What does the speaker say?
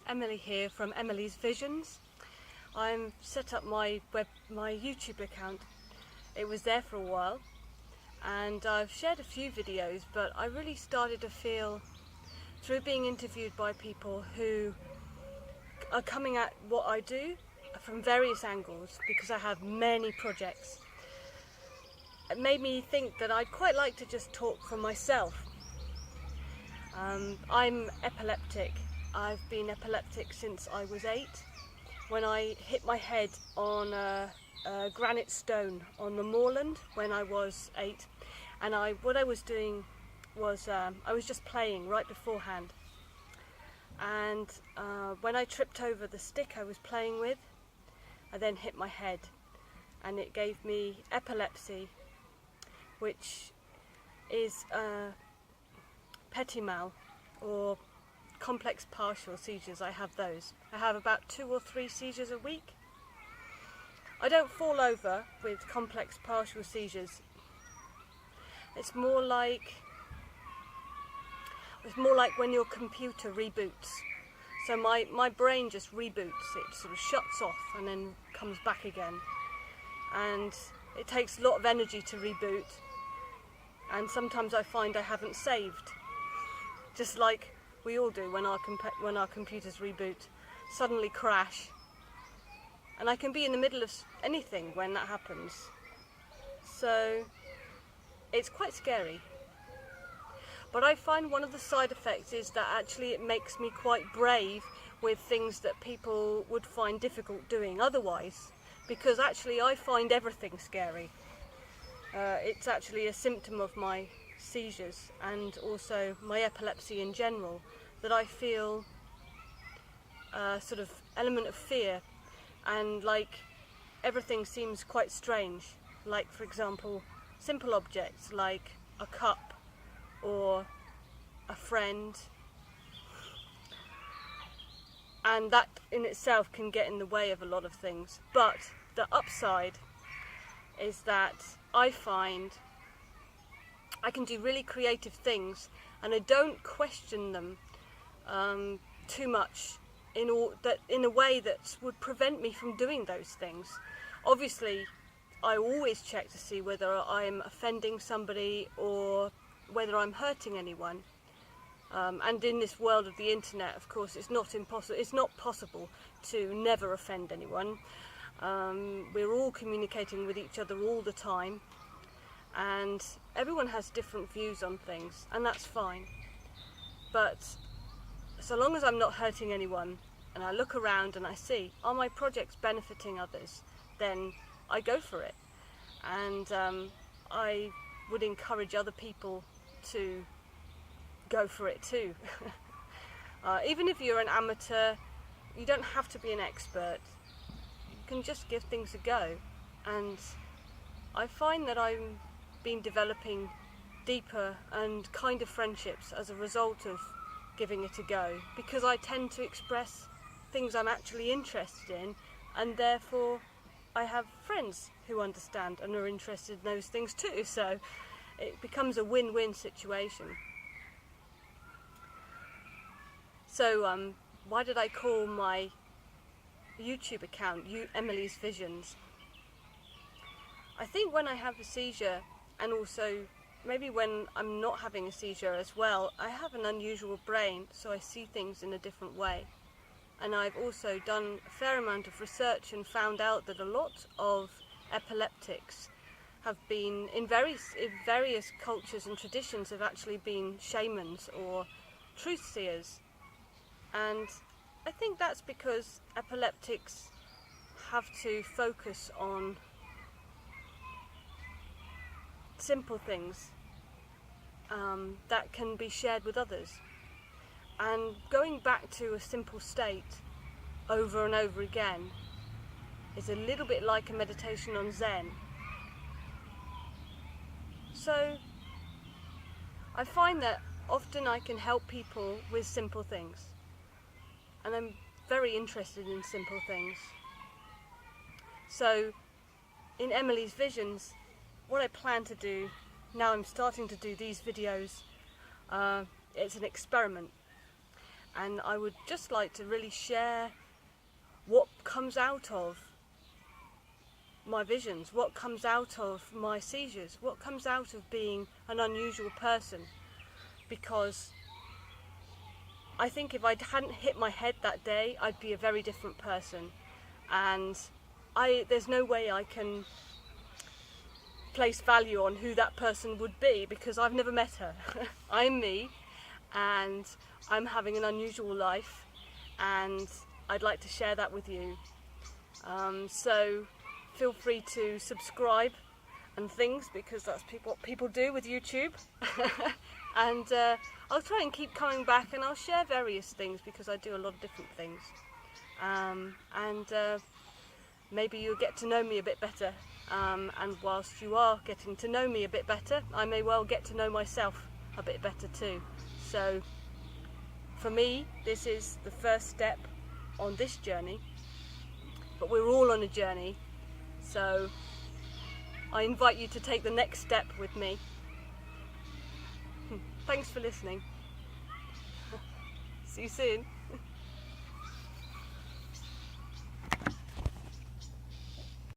Emily here from Emily's Visions. I'm set up my YouTube account. It was there for a while and I've shared a few videos, but I really started to feel through being interviewed by people who are coming at what I do from various angles, because I have many projects. It made me think that I'd quite like to just talk from myself. I'm epileptic. I've been epileptic since I was 8, when I hit my head on a granite stone on the moorland when I was 8, and what I was doing was I was just playing right beforehand, and when I tripped over the stick I was playing with, I then hit my head and it gave me epilepsy, which is petit mal, or complex partial seizures. I have those. I have about 2 or 3 seizures a week. I don't fall over with complex partial seizures. It's more like when your computer reboots. So my brain just reboots. It sort of shuts off and then comes back again. And it takes a lot of energy to reboot. And sometimes I find I haven't saved. Just like we all do when our computers reboot, suddenly crash. And I can be in the middle of anything when that happens. So it's quite scary. But I find one of the side effects is that actually it makes me quite brave with things that people would find difficult doing otherwise, because actually I find everything scary. It's actually a symptom of my seizures and also my epilepsy in general, that I feel a sort of element of fear, and like everything seems quite strange. Like, for example, simple objects like a cup or a friend, and that in itself can get in the way of a lot of things. But the upside is that I find I can do really creative things, and I don't question them too much in a way that would prevent me from doing those things. Obviously, I always check to see whether I'm offending somebody or whether I'm hurting anyone. And in this world of the internet, of course, it's not possible to never offend anyone. We're all communicating with each other all the time, and everyone has different views on things, and that's fine. But so long as I'm not hurting anyone, and I look around and I see, are my projects benefiting others, then I go for it. And I would encourage other people to go for it too. Even if you're an amateur, you don't have to be an expert. You can just give things a go. And I find that I've been developing deeper and kinder friendships as a result of giving it a go, because I tend to express things I'm actually interested in, and therefore I have friends who understand and are interested in those things too, so it becomes a win-win situation. So why did I call my YouTube account Emily's Visions? I think when I have a seizure, and also maybe when I'm not having a seizure as well, I have an unusual brain, so I see things in a different way. And I've also done a fair amount of research and found out that a lot of epileptics have been, in various cultures and traditions, have actually been shamans or truth seers. And I think that's because epileptics have to focus on simple things that can be shared with others. And going back to a simple state over and over again is a little bit like a meditation on Zen. So I find that often I can help people with simple things, and I'm very interested in simple things. So in Emily's Visions, what I plan to do, now I'm starting to do these videos, it's an experiment. and I would just like to really share what comes out of my visions, what comes out of my seizures, what comes out of being an unusual person, because I think if I hadn't hit my head that day, I'd be a very different person, and there's no way I can place value on who that person would be, because I've never met her. I'm me, and I'm having an unusual life, and I'd like to share that with you. So feel free to subscribe and things, because that's what people do with YouTube. And I'll try and keep coming back, and I'll share various things, because I do a lot of different things. Maybe you'll get to know me a bit better. And whilst you are getting to know me a bit better, I may well get to know myself a bit better too. So for me, this is the first step on this journey, but we're all on a journey, so I invite you to take the next step with me. Thanks for listening. See you soon.